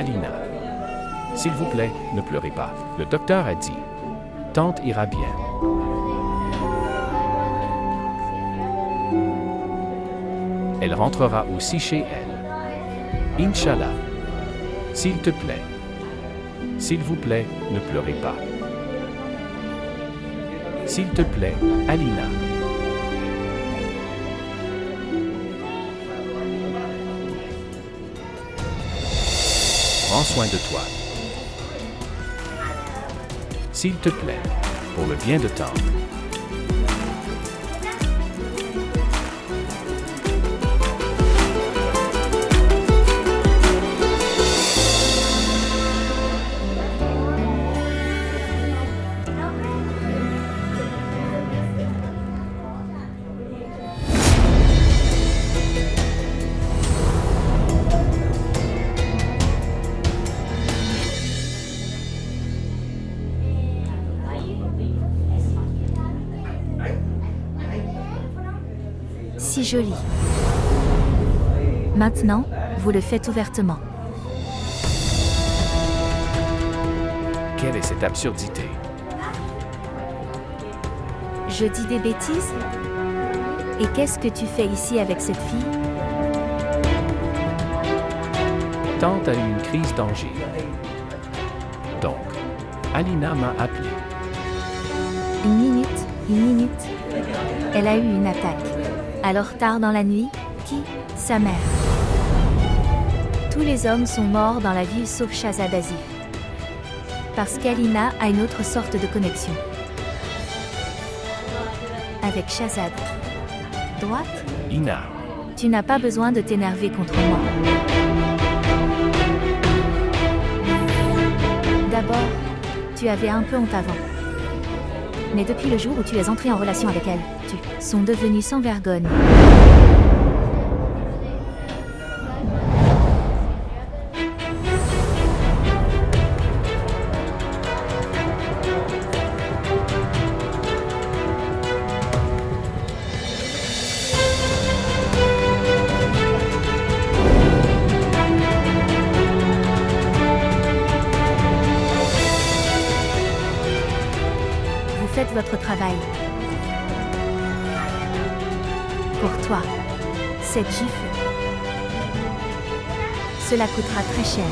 Alina. S'il vous plaît, ne pleurez pas. Le docteur a dit. Tante ira bien. Elle rentrera aussi chez elle. Inch'Allah. S'il te plaît. S'il vous plaît, ne pleurez pas. S'il te plaît, Alina. Prends soin de toi. S'il te plaît, pour le bien de Tante. Si joli. Maintenant, vous le faites ouvertement. Quelle est cette absurdité? Je dis des bêtises? Et qu'est-ce que tu fais ici avec cette fille? Tante a eu une crise d'angine. Donc, Alina m'a appelé. Une minute. Elle a eu une attaque. Alors tard dans la nuit, qui? Sa mère. Tous les hommes sont morts dans la ville sauf Shahzad Asif. Parce qu'Alina a une autre sorte de connexion. Avec Shahzad. Droite? Ina. Tu n'as pas besoin de t'énerver contre moi. D'abord, tu avais un peu honte avant. Mais depuis le jour où tu es entré en relation avec elle, tu sont devenus sans vergogne. Faites votre travail. Pour toi, cette gifle, cela coûtera très cher.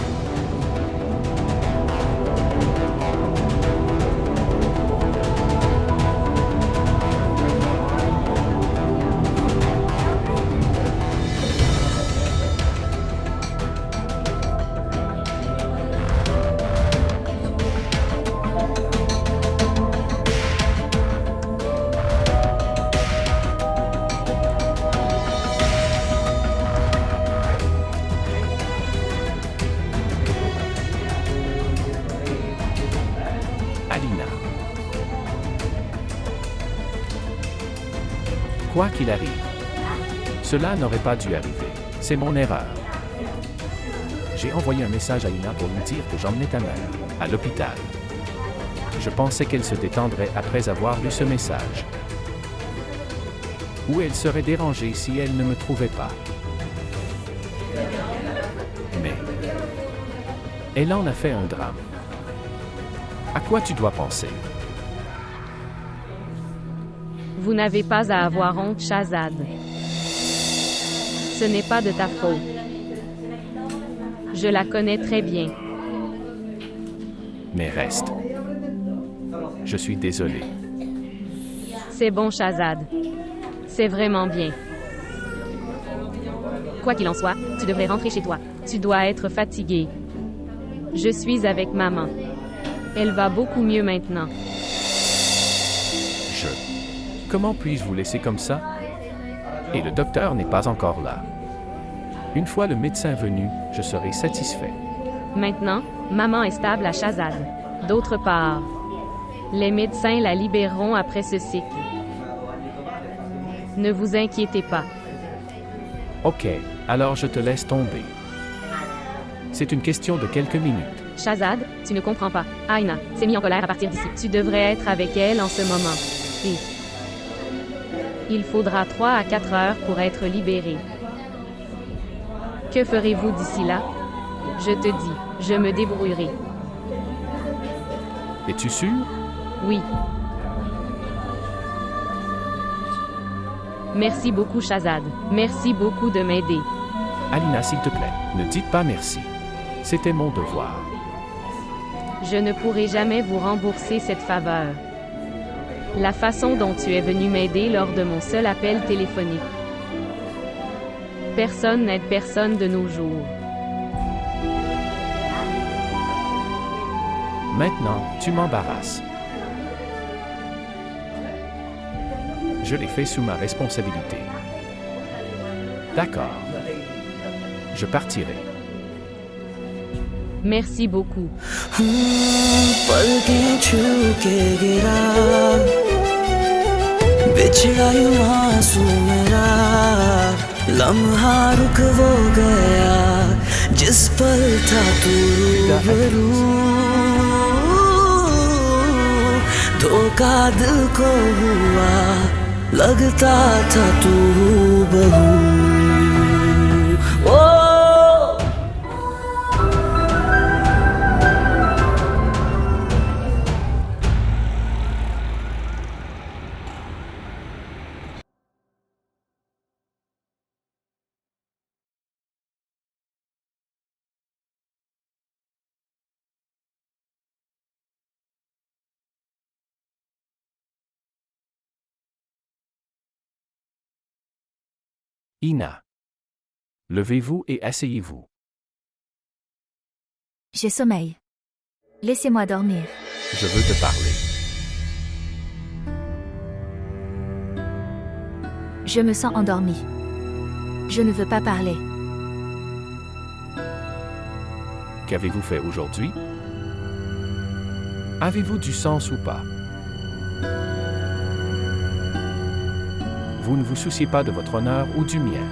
Alina. Quoi qu'il arrive, cela n'aurait pas dû arriver. C'est mon erreur. J'ai envoyé un message à Ina pour lui dire que j'emmenais ta mère à l'hôpital. Je pensais qu'elle se détendrait après avoir lu ce message. Ou elle serait dérangée si elle ne me trouvait pas. Mais elle en a fait un drame. À quoi tu dois penser? Vous n'avez pas à avoir honte, Shahzad. Ce n'est pas de ta faute. Je la connais très bien. Mais reste. Je suis désolé. C'est bon, Shahzad. C'est vraiment bien. Quoi qu'il en soit, tu devrais rentrer chez toi. Tu dois être fatigué. Je suis avec maman. Elle va beaucoup mieux maintenant. Comment puis-je vous laisser comme ça? Et le docteur n'est pas encore là. Une fois le médecin venu, je serai satisfait. Maintenant, maman est stable à Shahzad. D'autre part, les médecins la libéreront après ce cycle. Ne vous inquiétez pas. Ok, alors je te laisse tomber. C'est une question de quelques minutes. Shahzad, tu ne comprends pas. Aina s'est mis en colère à partir d'ici. Tu devrais être avec elle en ce moment. Et il faudra 3 à 4 heures pour être libéré. Que ferez-vous d'ici là? Je te dis, je me débrouillerai. Es-tu sûr? Oui. Merci beaucoup, Shazad. Merci beaucoup de m'aider. Alina, s'il te plaît, ne dites pas merci. C'était mon devoir. Je ne pourrai jamais vous rembourser cette faveur. La façon dont tu es venu m'aider lors de mon seul appel téléphonique. Personne n'aide personne de nos jours. Maintenant, tu m'embarrasses. Je l'ai fait sous ma responsabilité. D'accord. Je partirai. Merci beaucoup. पलकें छू के गिरा बिछड़ा यूं आंसू मेरा लम्हा रुक वो गया जिस पल था तू रूबरू धोखा दिल को हुआ लगता था तू बहू ओ Ina. Levez-vous et asseyez-vous. J'ai sommeil. Laissez-moi dormir. Je veux te parler. Je me sens endormie. Je ne veux pas parler. Qu'avez-vous fait aujourd'hui? Avez-vous du sens ou pas? Vous ne vous souciez pas de votre honneur ou du mien.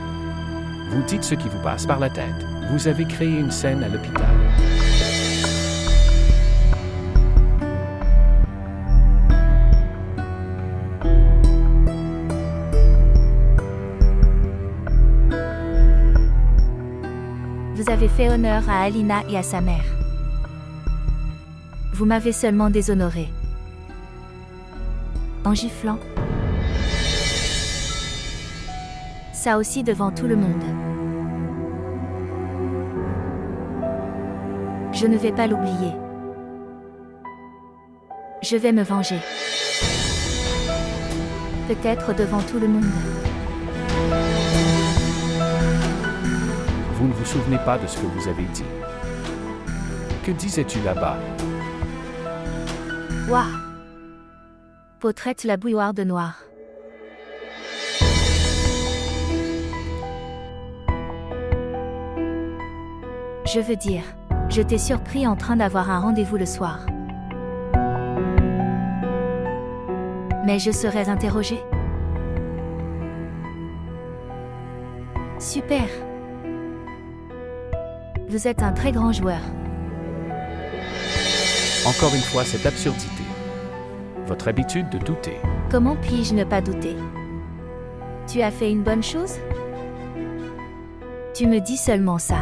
Vous dites ce qui vous passe par la tête. Vous avez créé une scène à l'hôpital. Vous avez fait honneur à Alina et à sa mère. Vous m'avez seulement déshonoré. En giflant. Ça aussi devant tout le monde. Je ne vais pas l'oublier. Je vais me venger. Peut-être devant tout le monde. Vous ne vous souvenez pas de ce que vous avez dit. Que disais-tu là-bas? Ouah! Potrette la bouillarde noire. Je veux dire, je t'ai surpris en train d'avoir un rendez-vous le soir. Mais je serais interrogée. Super. Vous êtes un très grand joueur. Encore une fois, cette absurdité. Votre habitude de douter. Comment puis-je ne pas douter? Tu as fait une bonne chose? Tu me dis seulement ça.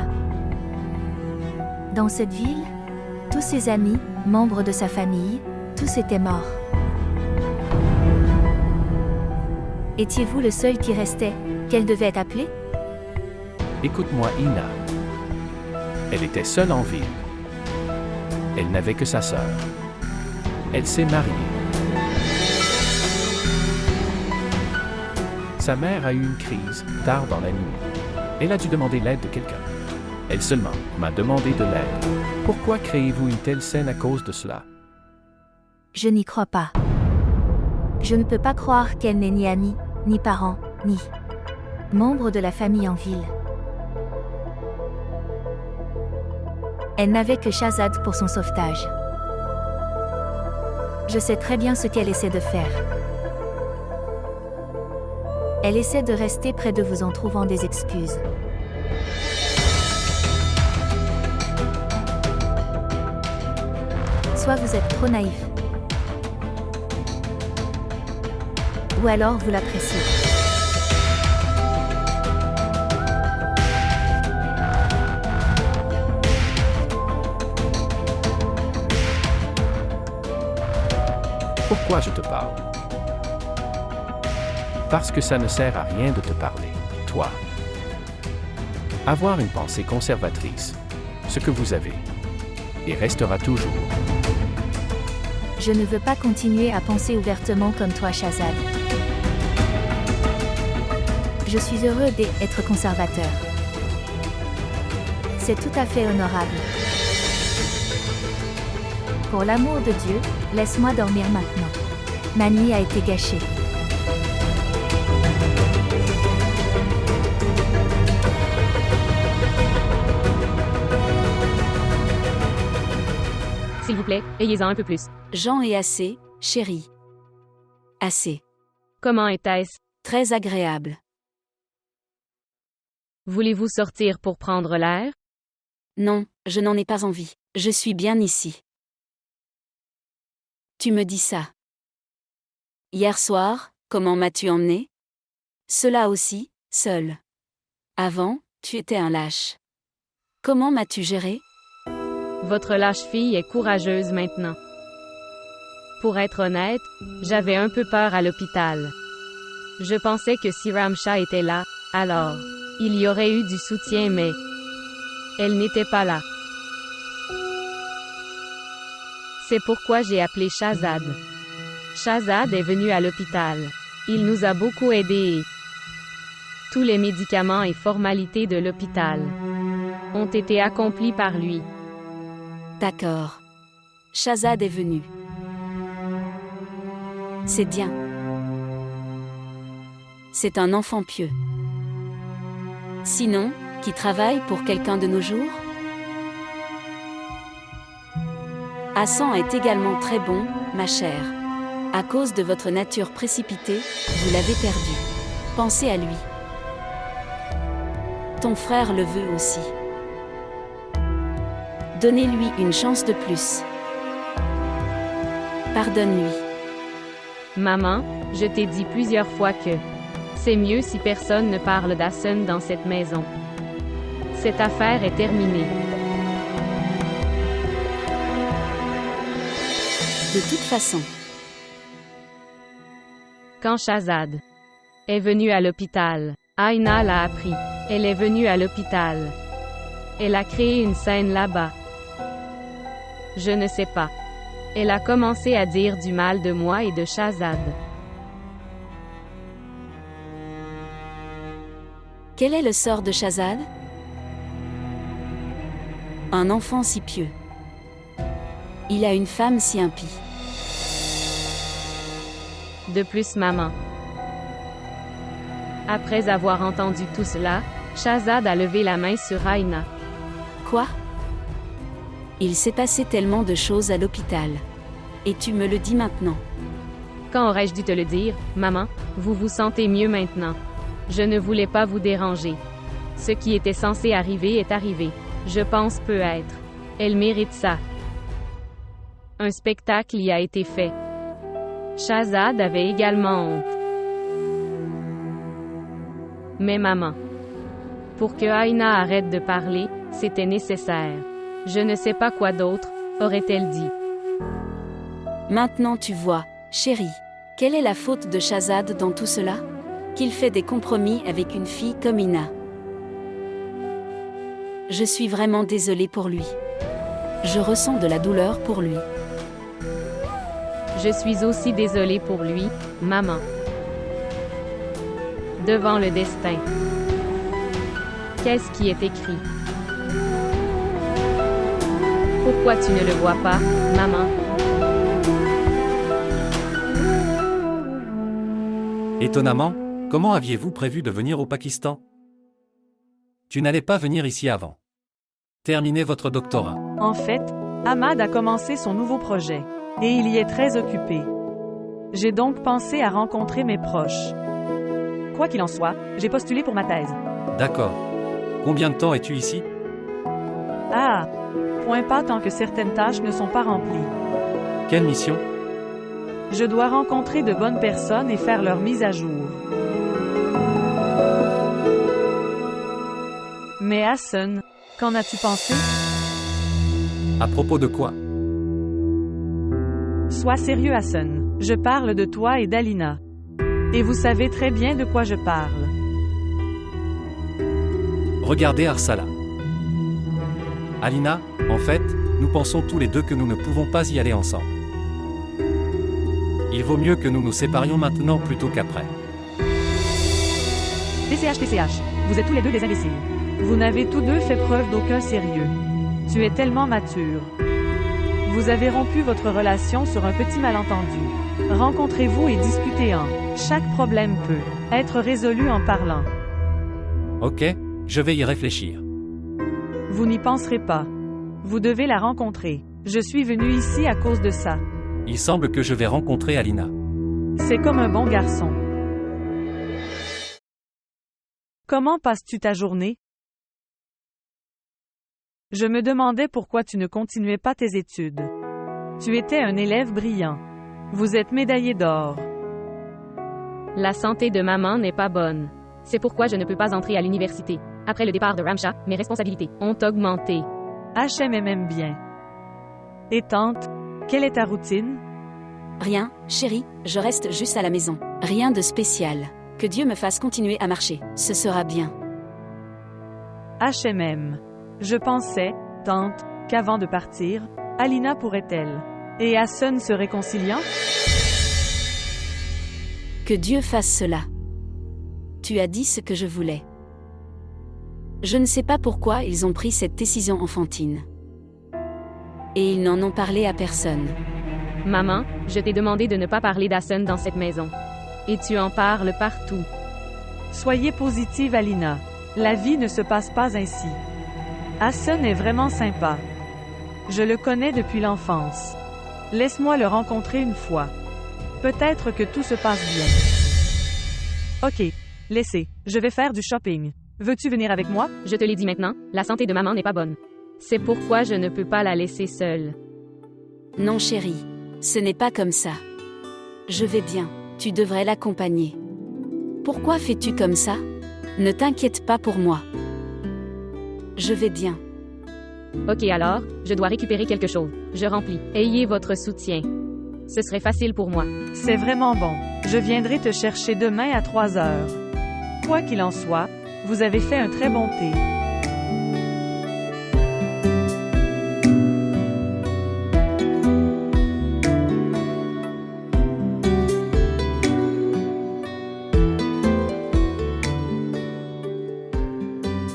Dans cette ville, tous ses amis, membres de sa famille, tous étaient morts. Étiez-vous le seul qui restait, qu'elle devait appeler? Écoute-moi, Ina. Elle était seule en ville. Elle n'avait que sa sœur. Elle s'est mariée. Sa mère a eu une crise, tard dans la nuit. Elle a dû demander l'aide de quelqu'un. Elle seulement m'a demandé de l'aide. Pourquoi créez-vous une telle scène à cause de cela? Je n'y crois pas. Je ne peux pas croire qu'elle n'ait ni amis, ni parents, ni membres de la famille en ville. Elle n'avait que Shazad pour son sauvetage. Je sais très bien ce qu'elle essaie de faire. Elle essaie de rester près de vous en trouvant des excuses. Soit vous êtes trop naïf, ou alors vous l'appréciez. Pourquoi je te parle? Parce que ça ne sert à rien de te parler, toi. Avoir une pensée conservatrice, ce que vous avez, et restera toujours. Je ne veux pas continuer à penser ouvertement comme toi, Shahzad. Je suis heureux d'être conservateur. C'est tout à fait honorable. Pour l'amour de Dieu, laisse-moi dormir maintenant. Ma nuit a été gâchée. S'il vous plaît, ayez-en un peu plus. J'en ai assez, chérie. Assez. Comment était-ce? Très agréable. Voulez-vous sortir pour prendre l'air? Non, je n'en ai pas envie. Je suis bien ici. Tu me dis ça. Hier soir, comment m'as-tu emmené? Cela aussi, seul. Avant, tu étais un lâche. Comment m'as-tu géré? Votre lâche-fille est courageuse maintenant. Pour être honnête, j'avais un peu peur à l'hôpital. Je pensais que si Ramsha était là, alors, il y aurait eu du soutien, mais elle n'était pas là. C'est pourquoi j'ai appelé Shahzad. Shahzad est venu à l'hôpital. Il nous a beaucoup aidés. Tous les médicaments et formalités de l'hôpital ont été accomplis par lui. D'accord. Shahzad est venu. C'est bien. C'est un enfant pieux. Sinon, qui travaille pour quelqu'un de nos jours? Hassan est également très bon, ma chère. À cause de votre nature précipitée, vous l'avez perdu. Pensez à lui. Ton frère le veut aussi. Donnez-lui une chance de plus. Pardonne-lui. Maman, je t'ai dit plusieurs fois que c'est mieux si personne ne parle d'Hassan dans cette maison. Cette affaire est terminée. De toute façon. Quand Shahzad est venue à l'hôpital, Aina l'a appris. Elle est venue à l'hôpital. Elle a créé une scène là-bas. Je ne sais pas. Elle a commencé à dire du mal de moi et de Shahzad. Quel est le sort de Shahzad? Un enfant si pieux. Il a une femme si impie. De plus, maman. Après avoir entendu tout cela, Shahzad a levé la main sur Aina. Quoi? Il s'est passé tellement de choses à l'hôpital. Et tu me le dis maintenant. Quand aurais-je dû te le dire, maman? Vous vous sentez mieux maintenant. Je ne voulais pas vous déranger. Ce qui était censé arriver est arrivé. Je pense peut-être. Elle mérite ça. Un spectacle y a été fait. Shahzad avait également honte. Mais maman. Pour que Aina arrête de parler, c'était nécessaire. Je ne sais pas quoi d'autre, aurait-elle dit. Maintenant tu vois, chérie, quelle est la faute de Shahzad dans tout cela? Qu'il fait des compromis avec une fille comme Ina. Je suis vraiment désolée pour lui. Je ressens de la douleur pour lui. Je suis aussi désolée pour lui, maman. Devant le destin. Qu'est-ce qui est écrit? Pourquoi tu ne le vois pas, maman? Étonnamment, comment aviez-vous prévu de venir au Pakistan? Tu n'allais pas venir ici avant. Terminez votre doctorat. En fait, Ahmad a commencé son nouveau projet, et il y est très occupé. J'ai donc pensé à rencontrer mes proches. Quoi qu'il en soit, j'ai postulé pour ma thèse. D'accord. Combien de temps es-tu ici? Ah! Point pas tant que certaines tâches ne sont pas remplies. Quelle mission? Je dois rencontrer de bonnes personnes et faire leur mise à jour. Mais Hassan, qu'en as-tu pensé? À propos de quoi? Sois sérieux, Hassan. Je parle de toi et d'Alina. Et vous savez très bien de quoi je parle. Regardez Arsala. Alina, en fait, nous pensons tous les deux que nous ne pouvons pas y aller ensemble. Il vaut mieux que nous nous séparions maintenant plutôt qu'après. TCH, vous êtes tous les deux des imbéciles. Vous n'avez tous deux fait preuve d'aucun sérieux. Tu es tellement mature. Vous avez rompu votre relation sur un petit malentendu. Rencontrez-vous et discutez-en. Chaque problème peut être résolu en parlant. Ok, je vais y réfléchir. Vous n'y penserez pas. Vous devez la rencontrer. Je suis venu ici à cause de ça. Il semble que je vais rencontrer Alina. C'est comme un bon garçon. Comment passes-tu ta journée? Je me demandais pourquoi tu ne continuais pas tes études. Tu étais un élève brillant. Vous êtes médaillé d'or. La santé de maman n'est pas bonne. C'est pourquoi je ne peux pas entrer à l'université. Après le départ de Ramsha, mes responsabilités ont augmenté. HMM bien. Et tante, quelle est ta routine? Rien, chérie, je reste juste à la maison. Rien de spécial. Que Dieu me fasse continuer à marcher. Ce sera bien. HMM. Je pensais, tante, qu'avant de partir, Alina pourrait-elle et Hassan se réconciliant? Que Dieu fasse cela. Tu as dit ce que je voulais. Je ne sais pas pourquoi ils ont pris cette décision enfantine. Et ils n'en ont parlé à personne. Maman, je t'ai demandé de ne pas parler d'Hassan dans cette maison. Et tu en parles partout. Soyez positive, Alina. La vie ne se passe pas ainsi. Hassan est vraiment sympa. Je le connais depuis l'enfance. Laisse-moi le rencontrer une fois. Peut-être que tout se passe bien. Ok, laissez. Je vais faire du shopping. Veux-tu venir avec moi? Je te l'ai dit maintenant, la santé de maman n'est pas bonne. C'est pourquoi je ne peux pas la laisser seule. Non, chérie. Ce n'est pas comme ça. Je vais bien. Tu devrais l'accompagner. Pourquoi fais-tu comme ça? Ne t'inquiète pas pour moi. Je vais bien. Ok alors, je dois récupérer quelque chose. Je remplis. Ayez votre soutien. Ce serait facile pour moi. C'est vraiment bon. Je viendrai te chercher demain à 3 heures. Quoi qu'il en soit, vous avez fait un très bon thé.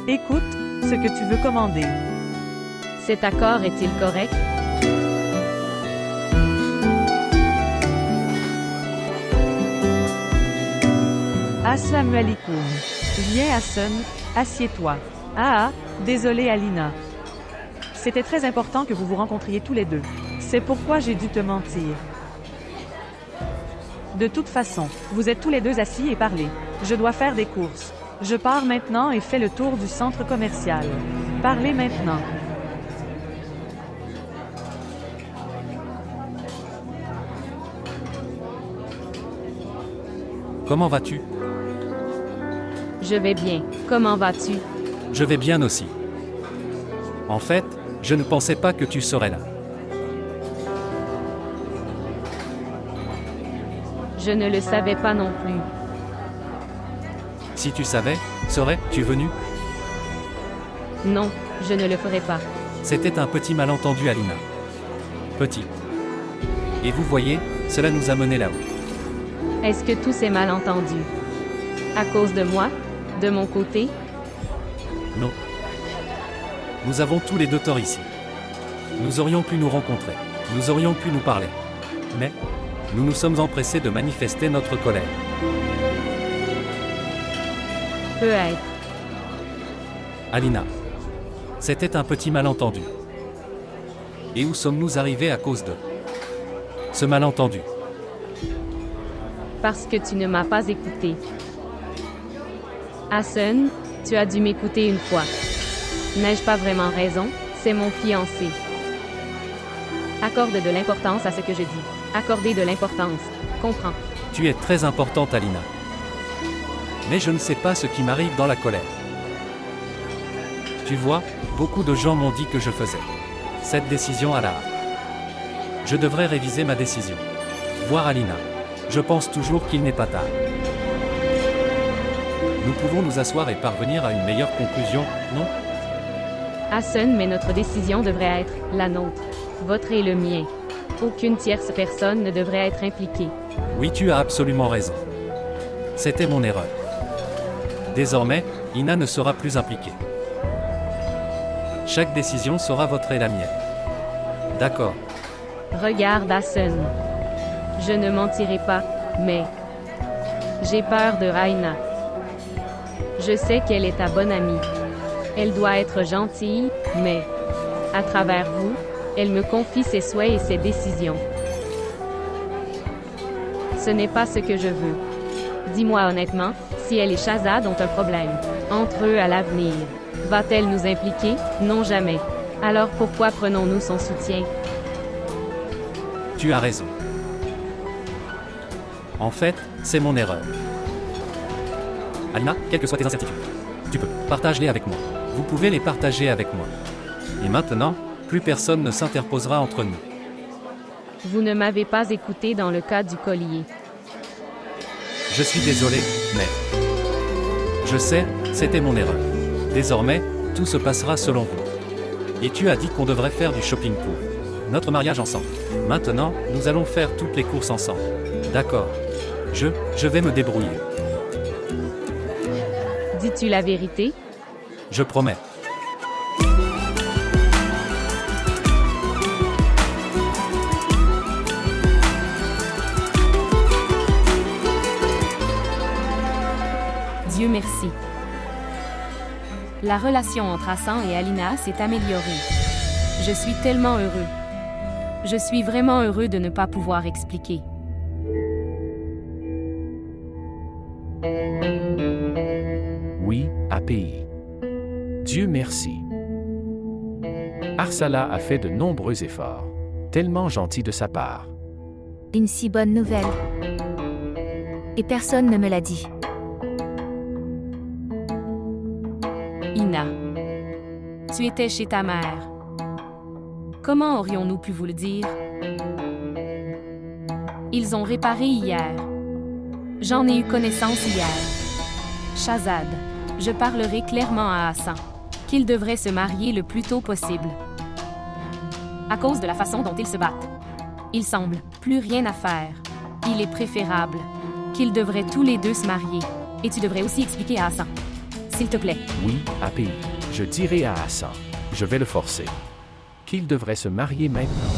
Écoute, ce que tu veux commander. Cet accord est-il correct? Assalamu alaikum. Viens Hassan, assieds-toi. Ah, désolé Alina. C'était très important que vous vous rencontriez tous les deux. C'est pourquoi j'ai dû te mentir. De toute façon, vous êtes tous les deux assis et parlez. Je dois faire des courses. Je pars maintenant et fais le tour du centre commercial. Parlez maintenant. Comment vas-tu? Je vais bien. Comment vas-tu? Je vais bien aussi. En fait, je ne pensais pas que tu serais là. Je ne le savais pas non plus. Si tu savais, serais-tu venu? Non, je ne le ferai pas. C'était un petit malentendu, Alina. Petit. Et vous voyez, cela nous a menés là-haut. Est-ce que tout s'est mal entendu? À cause de moi? De mon côté? Non. Nous avons tous les deux tort ici. Nous aurions pu nous rencontrer. Nous aurions pu nous parler. Mais, nous nous sommes empressés de manifester notre colère. Peut-être. Alina. C'était un petit malentendu. Et où sommes-nous arrivés à cause de ce malentendu? Parce que tu ne m'as pas écouté. Hassan, tu as dû m'écouter une fois. N'ai-je pas vraiment raison? C'est mon fiancé. Accorde de l'importance à ce que je dis. Accorder de l'importance. Comprends. Tu es très importante, Alina. Mais je ne sais pas ce qui m'arrive dans la colère. Tu vois, beaucoup de gens m'ont dit que je faisais cette décision à la hâte. Je devrais réviser ma décision. revoir Alina. Je pense toujours qu'il n'est pas tard. Nous pouvons nous asseoir et parvenir à une meilleure conclusion, non? Hassan, mais notre décision devrait être la nôtre. Votre et le mien. Aucune tierce personne ne devrait être impliquée. Oui, tu as absolument raison. C'était mon erreur. Désormais, Ina ne sera plus impliquée. Chaque décision sera votre et la mienne. D'accord. Regarde Hassan. Je ne mentirai pas, mais j'ai peur de Raina. Je sais qu'elle est ta bonne amie. Elle doit être gentille, mais à travers vous, elle me confie ses souhaits et ses décisions. Ce n'est pas ce que je veux. Dis-moi honnêtement, si elle et Shahzad ont un problème entre eux à l'avenir, va-t-elle nous impliquer? Non, jamais. Alors pourquoi prenons-nous son soutien? Tu as raison. En fait, c'est mon erreur. Alina, quelles que soient tes incertitudes, tu peux, partage-les avec moi. Vous pouvez les partager avec moi. Et maintenant, plus personne ne s'interposera entre nous. Vous ne m'avez pas écouté dans le cas du collier. Je suis désolé, mais je sais, c'était mon erreur. Désormais, tout se passera selon vous. Et tu as dit qu'on devrait faire du shopping pour notre mariage ensemble. Maintenant, nous allons faire toutes les courses ensemble. D'accord. Je vais me débrouiller. Dis-tu la vérité? Je promets. Dieu merci. La relation entre Hassan et Alina s'est améliorée. Je suis tellement heureux. Je suis vraiment heureux de ne pas pouvoir expliquer. Oui, API. Dieu merci. Arsala a fait de nombreux efforts. Tellement gentil de sa part. Une si bonne nouvelle. Et personne ne me l'a dit. Ina, tu étais chez ta mère. Comment aurions-nous pu vous le dire? Ils ont réparé hier. J'en ai eu connaissance hier. Shahzad, je parlerai clairement à Hassan qu'il devrait se marier le plus tôt possible. À cause de la façon dont ils se battent. Il semble plus rien à faire. Il est préférable qu'ils devraient tous les deux se marier. Et tu devrais aussi expliquer à Hassan. S'il te plaît. Oui, API. Je dirai à Hassan. Je vais le forcer. Qu'il devrait se marier maintenant.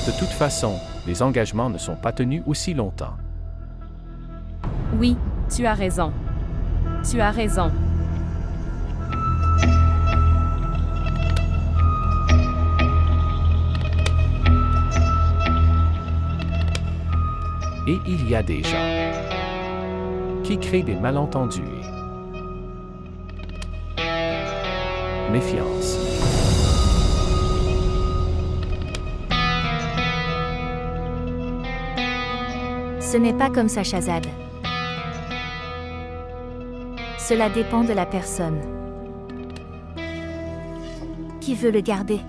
De toute façon, les engagements ne sont pas tenus aussi longtemps. Oui, tu as raison. Tu as raison. Et il y a des gens qui créent des malentendus. Méfiance. Ce n'est pas comme ça, Shahzad. Cela dépend de la personne. Qui veut le garder?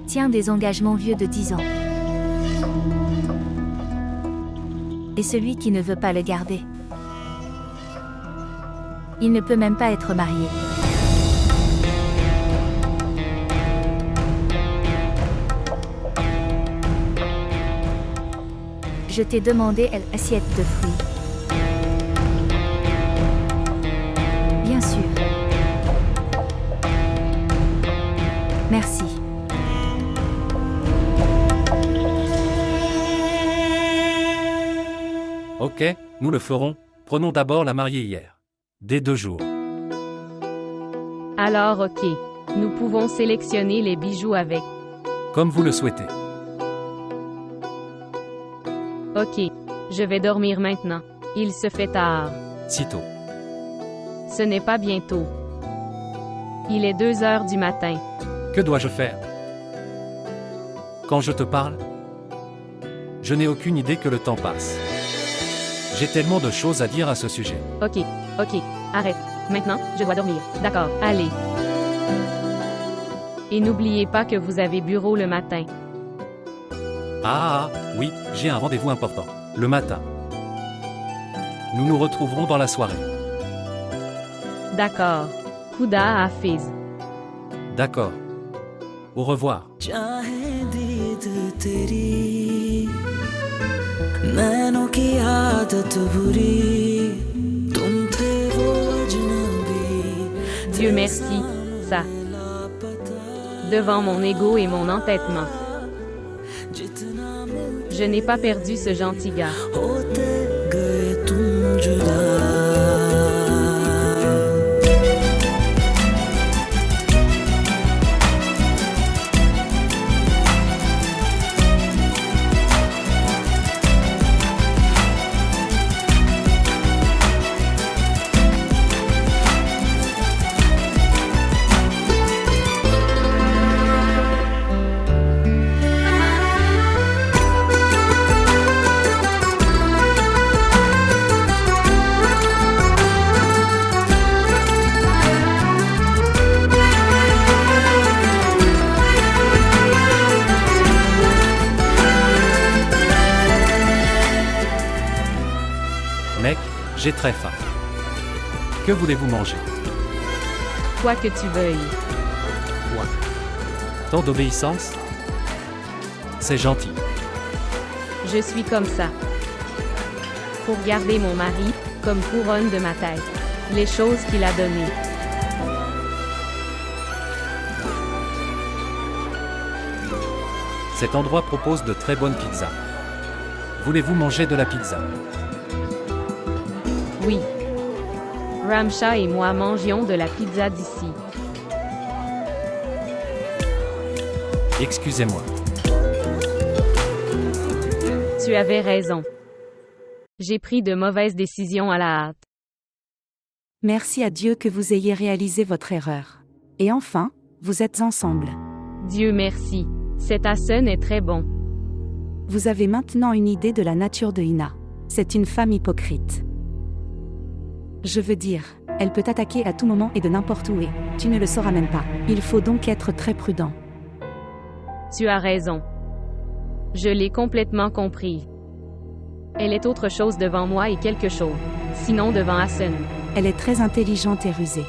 Tient des engagements vieux de 10 ans. Et celui qui ne veut pas le garder. Il ne peut même pas être marié. Je t'ai demandé l'assiette de fruits. Bien sûr. Merci. Ok, nous le ferons. Prenons d'abord la mariée hier. Dès 2 jours. Alors ok. Nous pouvons sélectionner les bijoux avec. Comme vous le souhaitez. Ok. Je vais dormir maintenant. Il se fait tard. Sitôt. Ce n'est pas bientôt. Il est 2 heures du matin. Que dois-je faire? Quand je te parle, je n'ai aucune idée que le temps passe. J'ai tellement de choses à dire à ce sujet. Ok. Arrête. Maintenant, je dois dormir. D'accord, allez. Et n'oubliez pas que vous avez bureau le matin. Ah, oui, J'ai un rendez-vous important. Le matin. Nous nous retrouverons dans la soirée. D'accord. Khuda Hafiz. D'accord. Au revoir. चाहे दीद तेरी नैनों की आदत बुरी तुम थे वो अजनबी Dieu merci, ça. Devant mon ego et mon entêtement. Je n'ai pas perdu ce gentil gars. होते गए तुम जुदा Mec, j'ai très faim. Que voulez-vous manger? Quoi que tu veuilles. Quoi? Tant d'obéissance? C'est gentil. Je suis comme ça. Pour garder mon mari, comme couronne de ma tête. Les choses qu'il a données. Cet endroit propose de très bonnes pizzas. Voulez-vous manger de la pizza? Oui. Ramsha et moi mangions de la pizza d'ici. Excusez-moi. Tu avais raison. J'ai pris de mauvaises décisions à la hâte. Merci à Dieu que vous ayez réalisé votre erreur. Et enfin, vous êtes ensemble. Dieu merci. Cet Hassan est très bon. Vous avez maintenant une idée de la nature de Ina. C'est une femme hypocrite. Je veux dire, elle peut attaquer à tout moment et de n'importe où et tu ne le sauras même pas. Il faut donc être très prudent. Tu as raison. Je l'ai complètement compris. Elle est autre chose devant moi et quelque chose. Sinon devant Hassan. Elle est très intelligente et rusée.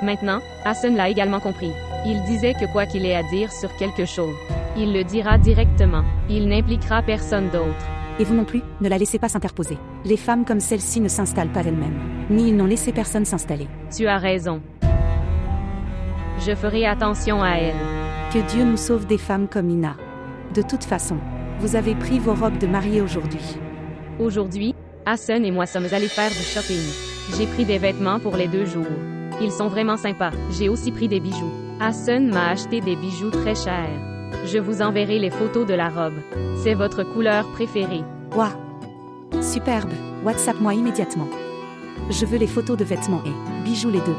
Maintenant, Hassan l'a également compris. Il disait que quoi qu'il ait à dire sur quelque chose, il le dira directement. Il n'impliquera personne d'autre. Et vous non plus, ne la laissez pas s'interposer. Les femmes comme celle-ci ne s'installent pas elles-mêmes. Ni ils n'ont laissé personne s'installer. Tu as raison. Je ferai attention à elle. Que Dieu nous sauve des femmes comme Ina. De toute façon, vous avez pris vos robes de mariée aujourd'hui. Aujourd'hui, Hassan et moi sommes allés faire du shopping. J'ai pris des vêtements pour les 2 jours. Ils sont vraiment sympas. J'ai aussi pris des bijoux. Hassan m'a acheté des bijoux très chers. Je vous enverrai les photos de la robe. C'est votre couleur préférée. Waouh! Superbe, WhatsApp-moi immédiatement. Je veux les photos de vêtements et bijoux les deux.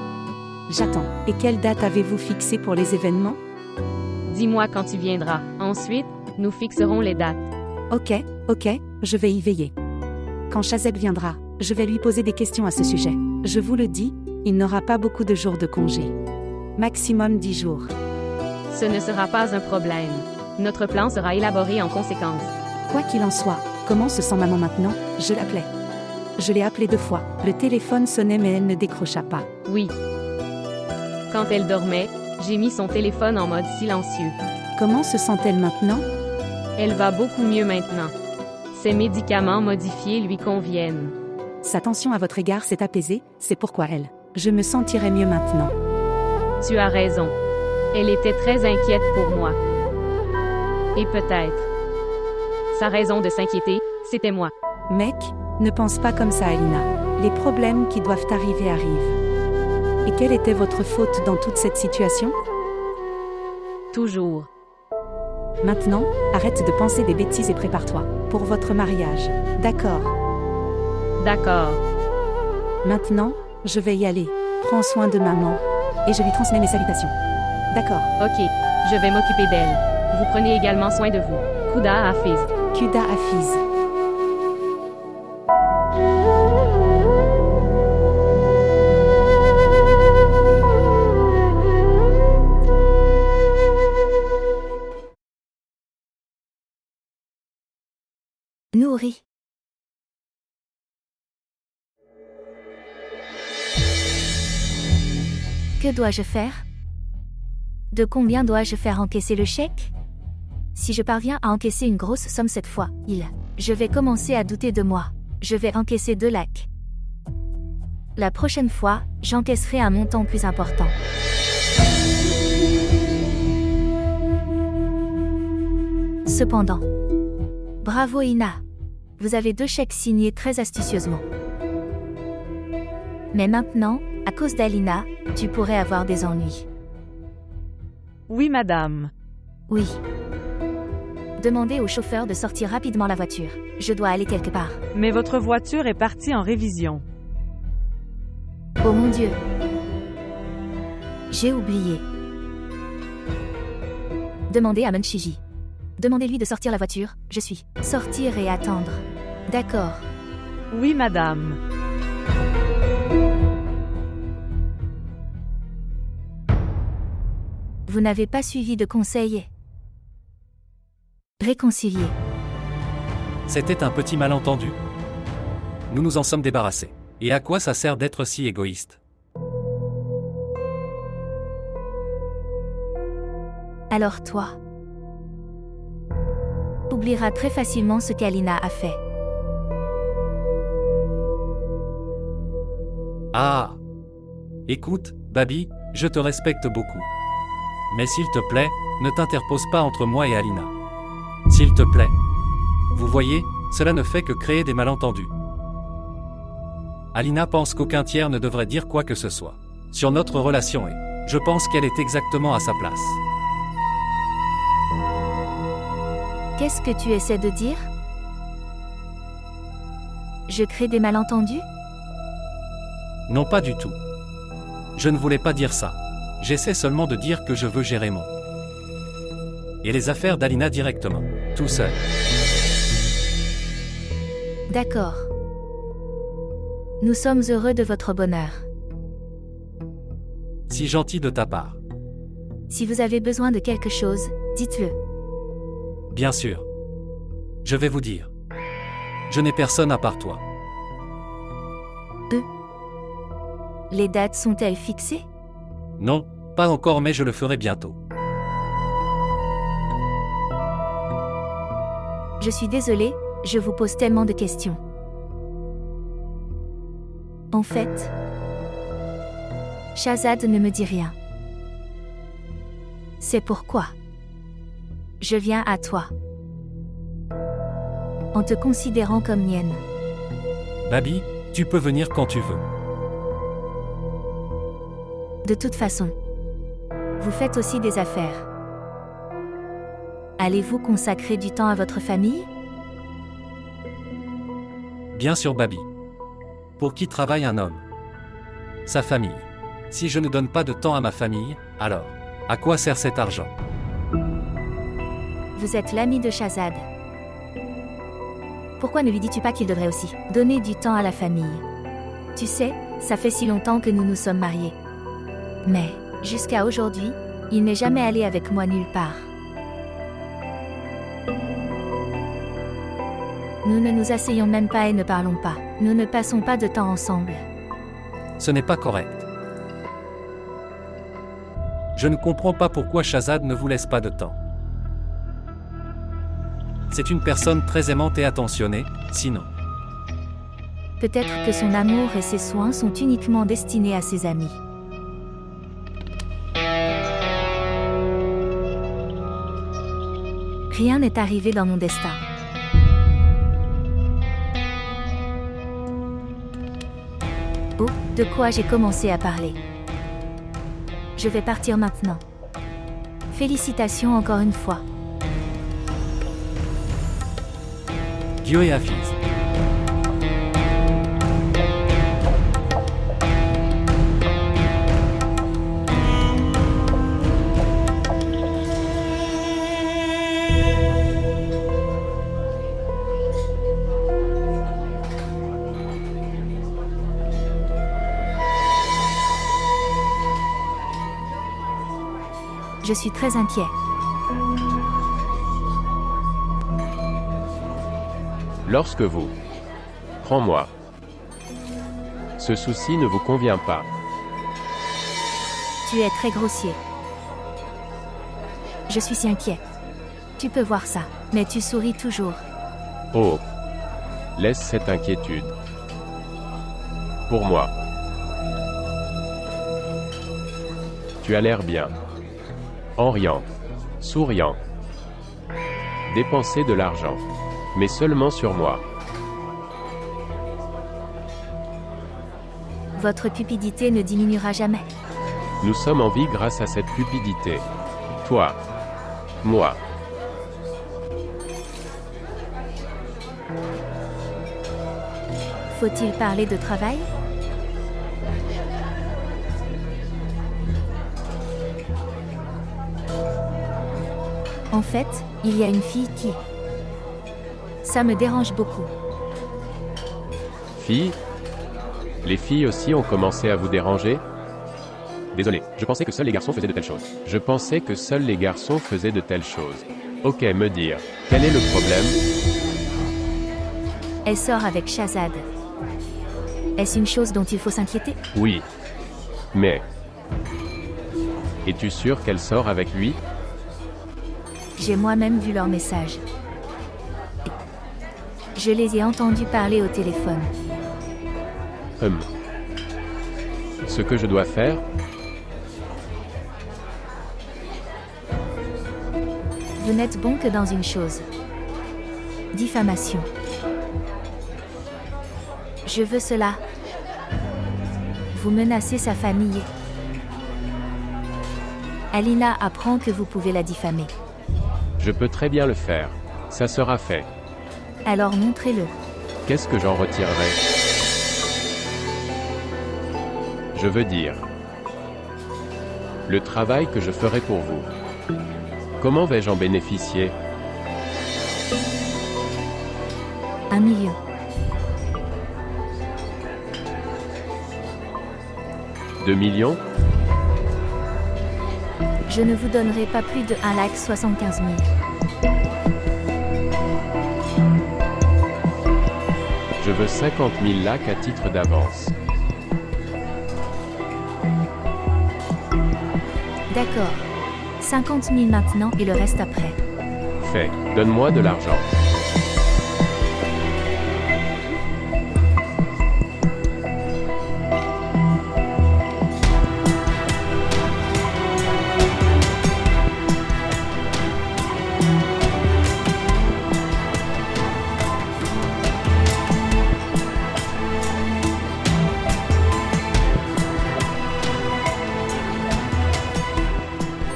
J'attends. Et quelle date avez-vous fixée pour les événements? Dis-moi quand tu viendras. Ensuite, nous fixerons les dates. Ok, je vais y veiller. Quand Shazeb viendra, je vais lui poser des questions à ce sujet. Je vous le dis, il n'aura pas beaucoup de jours de congé. Maximum 10 jours. Ce ne sera pas un problème. Notre plan sera élaboré en conséquence. Quoi qu'il en soit, comment se sent maman maintenant? Je l'appelais. Je l'ai appelée 2 fois. Le téléphone sonnait mais elle ne décrocha pas. Oui. Quand elle dormait, j'ai mis son téléphone en mode silencieux. Comment se sent-elle maintenant? Elle va beaucoup mieux maintenant. Ses médicaments modifiés lui conviennent. Sa tension à votre égard s'est apaisée, c'est pourquoi elle. Je me sentirai mieux maintenant. Tu as raison. Elle était très inquiète pour moi. Et peut-être. Sa raison de s'inquiéter, c'était moi. Mec, ne pense pas comme ça, Alina. Les problèmes qui doivent arriver arrivent. Et quelle était votre faute dans toute cette situation? Toujours. Maintenant, arrête de penser des bêtises et prépare-toi pour votre mariage. D'accord? D'accord. Maintenant, je vais y aller. Prends soin de maman. Et je lui transmets mes salutations. D'accord. Ok, je vais m'occuper d'elle. Vous prenez également soin de vous. Khuda Hafiz. Khuda Hafiz. nourris. Que dois-je faire? De combien dois-je faire encaisser le chèque? Si je parviens à encaisser une grosse somme cette fois, je vais commencer à douter de moi. Je vais encaisser 2 lacs. La prochaine fois, j'encaisserai un montant plus important. Cependant, bravo Ina. Vous avez 2 chèques signés très astucieusement. Mais maintenant, à cause d'Alina, tu pourrais avoir des ennuis. Oui, madame. Oui. Demandez au chauffeur de sortir rapidement la voiture. Je dois aller quelque part. Mais votre voiture est partie en révision. Oh mon Dieu. J'ai oublié. Demandez à Munchiji. Demandez-lui de sortir la voiture, je suis. Sortir et attendre. D'accord. Oui, madame. Vous n'avez pas suivi de conseils. Réconcilier. C'était un petit malentendu. Nous nous en sommes débarrassés. Et à quoi ça sert d'être si égoïste? Alors toi oublieras très facilement ce qu'Alina a fait. Ah! Écoute, Babi, je te respecte beaucoup. Mais s'il te plaît, ne t'interpose pas entre moi et Alina. S'il te plaît. Vous voyez, cela ne fait que créer des malentendus. Alina pense qu'aucun tiers ne devrait dire quoi que ce soit sur notre relation et je pense qu'elle est exactement à sa place. Qu'est-ce que tu essaies de dire? Je crée des malentendus? Non, pas du tout. Je ne voulais pas dire ça. J'essaie seulement de dire que je veux gérer mon et les affaires d'Alina directement, tout seul. D'accord. Nous sommes heureux de votre bonheur. Si gentil de ta part. Si vous avez besoin de quelque chose, dites-le. Bien sûr. Je vais vous dire. Je n'ai personne à part toi. Les dates sont-elles fixées? Non, pas encore, mais je le ferai bientôt. Je suis désolée, je vous pose tellement de questions. En fait, Shahzad ne me dit rien. C'est pourquoi je viens à toi. En te considérant comme mienne. Babi, tu peux venir quand tu veux. De toute façon, vous faites aussi des affaires. Allez-vous consacrer du temps à votre famille? Bien sûr, Babi. Pour qui travaille un homme? Sa famille. Si je ne donne pas de temps à ma famille, alors, à quoi sert cet argent? Vous êtes l'ami de Shahzad. Pourquoi ne lui dis-tu pas qu'il devrait aussi donner du temps à la famille? Tu sais, ça fait si longtemps que nous nous sommes mariés. Mais, jusqu'à aujourd'hui, il n'est jamais allé avec moi nulle part. Nous ne nous asseyons même pas et ne parlons pas. Nous ne passons pas de temps ensemble. Ce n'est pas correct. Je ne comprends pas pourquoi Shahzad ne vous laisse pas de temps. C'est une personne très aimante et attentionnée, sinon. Peut-être que son amour et ses soins sont uniquement destinés à ses amis. Rien n'est arrivé dans mon destin. Oh, de quoi j'ai commencé à parler? Je vais partir maintenant. Félicitations encore une fois. Gyo et Hafiz. Je suis très inquiet. Lorsque vous... Prends-moi. Ce souci ne vous convient pas. Tu es très grossier. Je suis si inquiet. Tu peux voir ça, mais tu souris toujours. Oh. Laisse cette inquiétude. Pour moi. Tu as l'air bien. En riant. Souriant. Dépenser de l'argent. Mais seulement sur moi. Votre cupidité ne diminuera jamais. Nous sommes en vie grâce à cette cupidité. Toi. Moi. Faut-il parler de travail? En fait, il y a une fille qui... Ça me dérange beaucoup. Fille? Les filles aussi ont commencé à vous déranger? Désolé, je pensais que seuls les garçons faisaient de telles choses. Je pensais que seuls les garçons faisaient de telles choses. Ok, me dire. Quel est le problème? Elle sort avec Shahzad. Est-ce une chose dont il faut s'inquiéter? Oui. Mais... Es-tu sûr qu'elle sort avec lui? J'ai moi-même vu leur message. Je les ai entendus parler au téléphone. Ce que je dois faire? Vous n'êtes bon que dans une chose. Diffamation. Je veux cela. Vous menacez sa famille. Alina apprend que vous pouvez la diffamer. Je peux très bien le faire. Ça sera fait. Alors montrez-le. Qu'est-ce que j'en retirerai? Je veux dire... Le travail que je ferai pour vous. Comment vais-je en bénéficier? 1 million. $2 millions? Je ne vous donnerai pas plus de 1,75 000. Je veux 50 000 lacs à titre d'avance. D'accord. 50 000 maintenant et le reste après. Fait. Donne-moi de l'argent.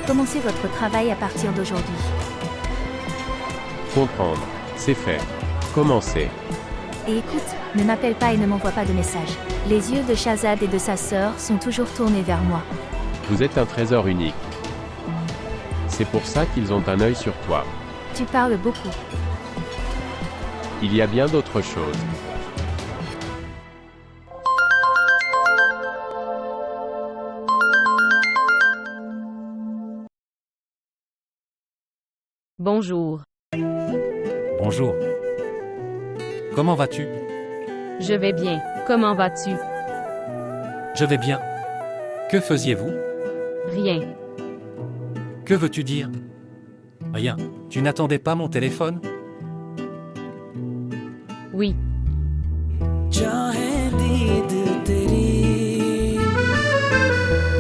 Commencez votre travail à partir d'aujourd'hui. Comprendre. C'est fait. Commencez. Et écoute, ne m'appelle pas et ne m'envoie pas de message. Les yeux de Shahzad et de sa sœur sont toujours tournés vers moi. Vous êtes un trésor unique. C'est pour ça qu'ils ont un œil sur toi. Tu parles beaucoup. Il y a bien d'autres choses. Bonjour. Bonjour. Comment vas-tu? Je vais bien. Comment vas-tu? Je vais bien. Que faisiez-vous? Rien. Que veux-tu dire? Rien. Tu n'attendais pas mon téléphone? Oui. चाहे दीद तेरी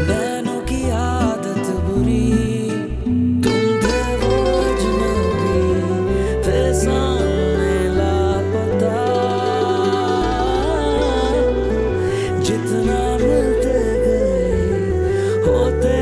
नैनों की आदत बुरी तुम थे वो अजनबी थे सामने लापता जितना मिलते गए होते